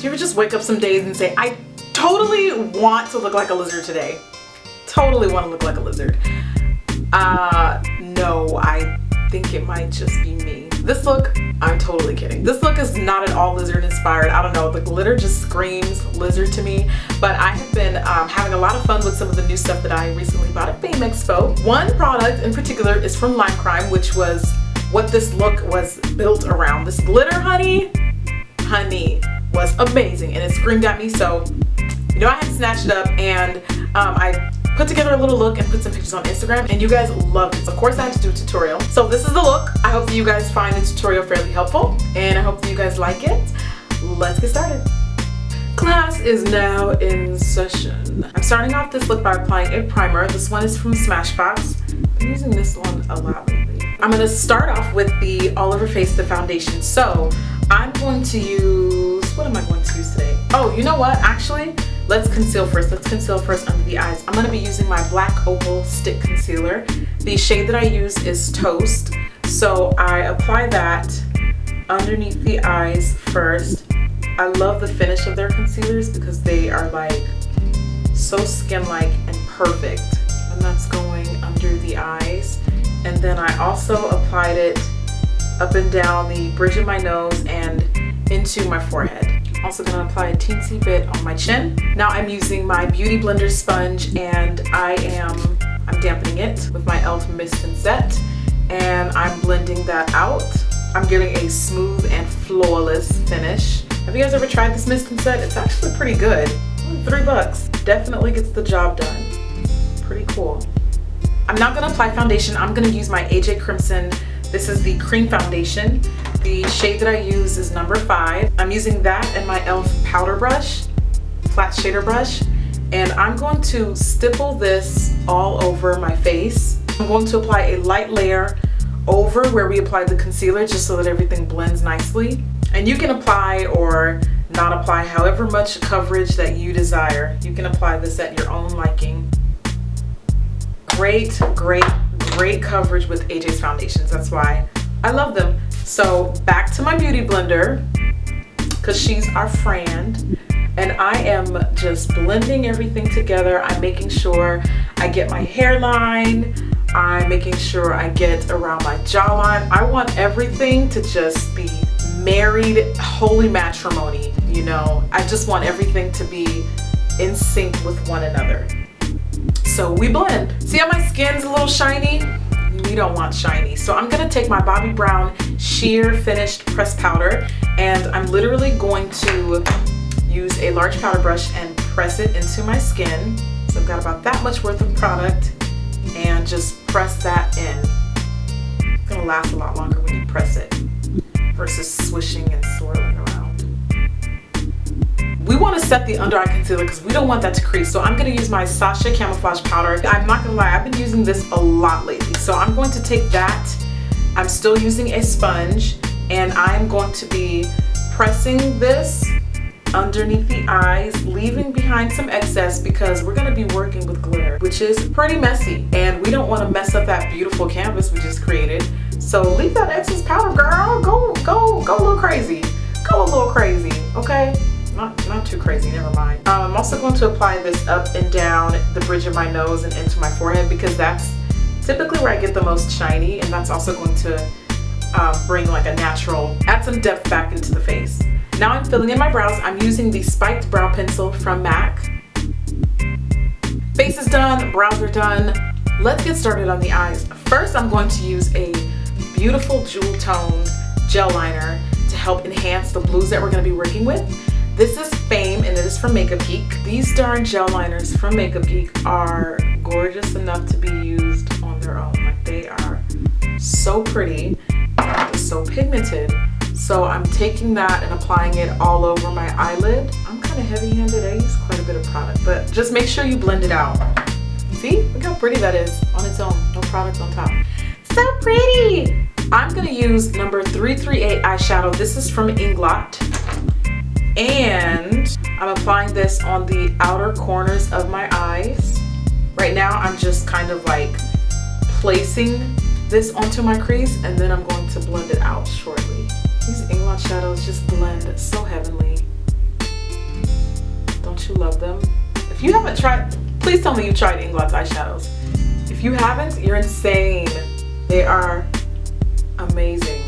Do you ever just wake up some days and say, I totally want to look like a lizard today? Totally want to look like a lizard. No, I think it might just be me. This look, I'm totally kidding. This look is not at all lizard inspired. I don't know, the glitter just screams lizard to me. But I have been having a lot of fun with some of the new stuff that I recently bought at Fame Expo. One product in particular is from Lime Crime, which was what this look was built around. This glitter, honey, was amazing, and it screamed at me. So, you know, I had to snatch it up, and I put together a little look and put some pictures on Instagram, and you guys loved it. Of course, I had to do a tutorial. So this is the look. I hope that you guys find the tutorial fairly helpful, and I hope that you guys like it. Let's get started. Class is now in session. I'm starting off this look by applying a primer. This one is from Smashbox. I'm using this one a lot lately. I'm going to start off with the All Over Face, the foundation. So I'm going to use, what am I going to use today? Oh, you know what? Actually, let's conceal first. Let's conceal first under the eyes. I'm going to be using my black Opal stick concealer. The shade that I use is Toast. So I apply that underneath the eyes first. I love the finish of their concealers because they are like so skin-like and perfect. And that's going under the eyes. And then I also applied it up and down the bridge of my nose and into my forehead. Also gonna apply a teensy bit on my chin. Now I'm using my Beauty Blender sponge, and I'm dampening it with my E.L.F. Mist and Set, and I'm blending that out. I'm getting a smooth and flawless finish. Have you guys ever tried this Mist and Set? It's actually pretty good. $3. Definitely gets the job done. Pretty cool. I'm not gonna apply foundation. I'm gonna use my AJ Crimson. This is the cream foundation. The shade that I use is number 5. I'm using that and my E.L.F. powder brush, flat shader brush, and I'm going to stipple this all over my face. I'm going to apply a light layer over where we applied the concealer, just so that everything blends nicely. And you can apply or not apply however much coverage that you desire. You can apply this at your own liking. Great coverage with AJ's foundations. That's why I love them. So back to my Beauty Blender, because she's our friend, and I am just blending everything together. I'm making sure I get my hairline. I'm making sure I get around my jawline. I want everything to just be married, holy matrimony, you know. I just want everything to be in sync with one another. So we blend. See how my skin's a little shiny? We don't want shiny. So I'm gonna take my Bobbi Brown Sheer Finished Pressed Powder, and I'm literally going to use a large powder brush and press it into my skin. So I've got about that much worth of product, and just press that in. It's gonna last a lot longer when you press it versus swishing and swirling around. We want to set the under eye concealer because we don't want that to crease. So I'm going to use my Sacha Camouflage Powder. I'm not going to lie, I've been using this a lot lately. So I'm going to take that. I'm still using a sponge, and I'm going to be pressing this underneath the eyes, leaving behind some excess because we're going to be working with glitter, which is pretty messy, and we don't want to mess up that beautiful canvas we just created. So leave that excess powder, girl. Go a little crazy. Go a little crazy, okay? Not too crazy, never mind. I'm also going to apply this up and down the bridge of my nose and into my forehead because that's typically where I get the most shiny, and that's also going to bring like a natural, add some depth back into the face. Now I'm filling in my brows. I'm using the Spiked Brow Pencil from MAC. Face is done, brows are done. Let's get started on the eyes. First, I'm going to use a beautiful jewel toned gel liner to help enhance the blues that we're going to be working with. This is Fame, and it is from Makeup Geek. These darn gel liners from Makeup Geek are gorgeous enough to be used on their own. Like, they are so pretty and so pigmented. So I'm taking that and applying it all over my eyelid. I'm kind of heavy-handed. I use quite a bit of product, but just make sure you blend it out. See? Look how pretty that is on its own. No product on top. So pretty! I'm going to use number 338 eyeshadow. This is from INGLOT. And I'm applying this on the outer corners of my eyes. Right now I'm just kind of like placing this onto my crease, and then I'm going to blend it out shortly. These INGLOT shadows just blend so heavenly. Don't you love them? If you haven't tried, please tell me you've tried INGLOT's eyeshadows. If you haven't, you're insane. They are amazing.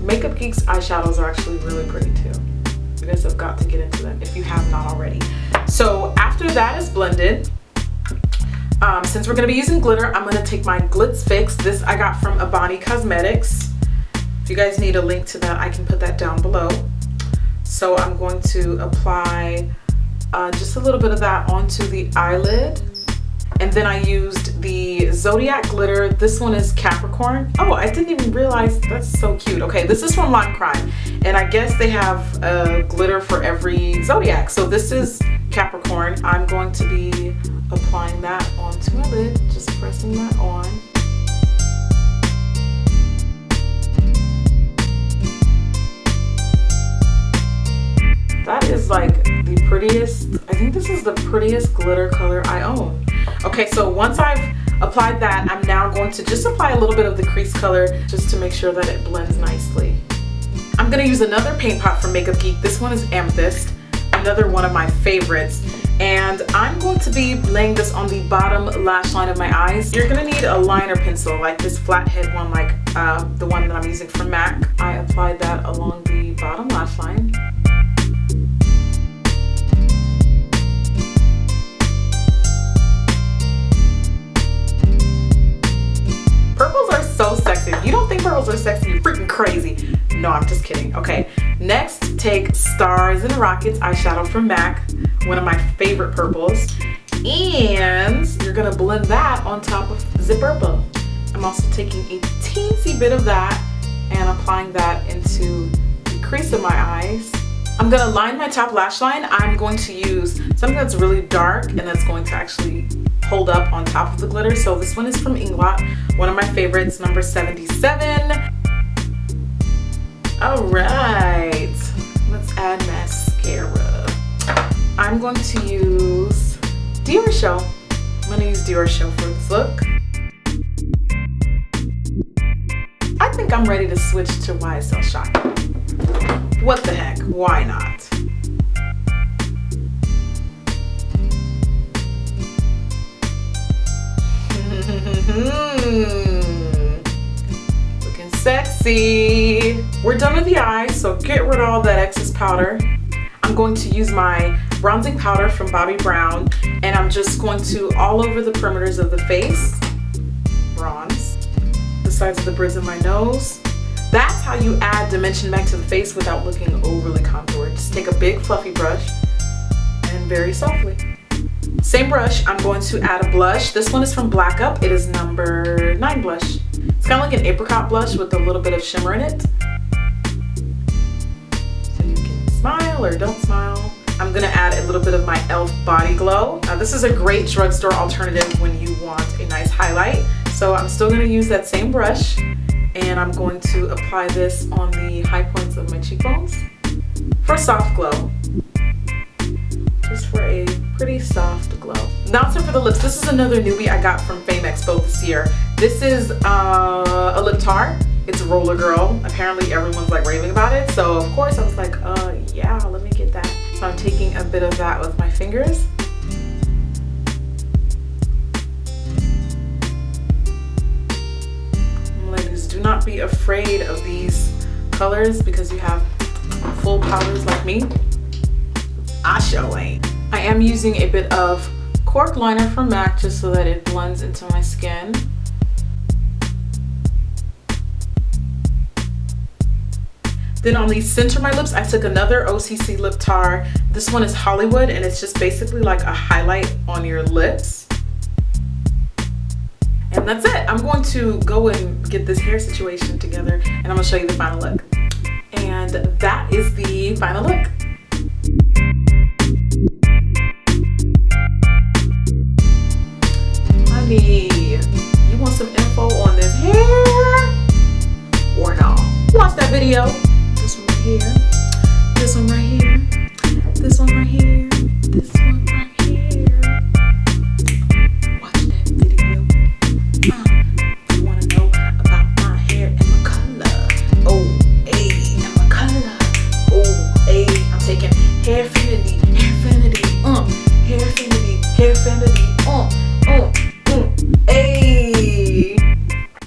Makeup Geek's eyeshadows are actually really pretty too. You guys have got to get into them if you have not already. So after that is blended, since we're going to be using glitter, I'm going to take my Glitz Fix. This I got from Aboni Cosmetics. If you guys need a link to that, I can put that down below. So I'm going to apply just a little bit of that onto the eyelid. And then I used the Zodiac glitter. This one is Capricorn. Oh, I didn't even realize. That's so cute. Okay, this is from Lime Crime. And I guess they have glitter for every Zodiac. So this is Capricorn. I'm going to be applying that onto my lid. Just pressing that on. That is like the prettiest, I think this is the prettiest glitter color I own. Okay, so once I've applied that, I'm now going to just apply a little bit of the crease color just to make sure that it blends nicely. I'm gonna use another paint pot from Makeup Geek. This one is Amethyst, another one of my favorites. And I'm going to be laying this on the bottom lash line of my eyes. You're gonna need a liner pencil, like this flathead one, like the one that I'm using from MAC. I applied that along the bottom lash line. Purples are so sexy. If you don't think purples are sexy, you're freaking crazy. No, I'm just kidding. Okay, next take Stars and Rockets eyeshadow from MAC, one of my favorite purples. And you're gonna blend that on top of the purple. I'm also taking a teensy bit of that and applying that into the crease of my eyes. I'm gonna line my top lash line. I'm going to use something that's really dark and that's going to actually hold up on top of the glitter. So this one is from INGLOT, one of my favorites, number 77. All right, let's add mascara. I'm going to use Dior Show. I'm gonna use Dior Show for this look. I think I'm ready to switch to YSL Shocking. What the heck, why not? Looking sexy. We're done with the eyes, so get rid of all that excess powder. I'm going to use my bronzing powder from Bobbi Brown, and I'm just going to, all over the perimeters of the face, bronze, the sides of the bridge of my nose. That's how you add dimension back to the face without looking overly contoured. Just take a big fluffy brush and very softly. Same brush, I'm going to add a blush. This one is from Black Up. It is number 9 blush. It's kind of like an apricot blush with a little bit of shimmer in it. So you can smile or don't smile. I'm gonna add a little bit of my E.L.F. Body Glow. Now this is a great drugstore alternative when you want a nice highlight. So I'm still gonna use that same brush, and I'm going to apply this on the high points of my cheekbones for a soft glow. Just for a pretty soft glow. Now it's time for the lips. This is another newbie I got from Fame Expo this year. This is a lip tar. It's Rollergirl. Apparently everyone's like raving about it. So of course I was like, yeah, let me get that. So I'm taking a bit of that with my fingers. Ladies, do not be afraid of these colors because you have full powders like me. I sure ain't. I am using a bit of cork liner from MAC just so that it blends into my skin. Then on the center of my lips, I took another OCC Lip Tar. This one is Hollywood, and it's just basically like a highlight on your lips. And that's it. I'm going to go and get this hair situation together, and I'm gonna show you the final look. And that is the final look.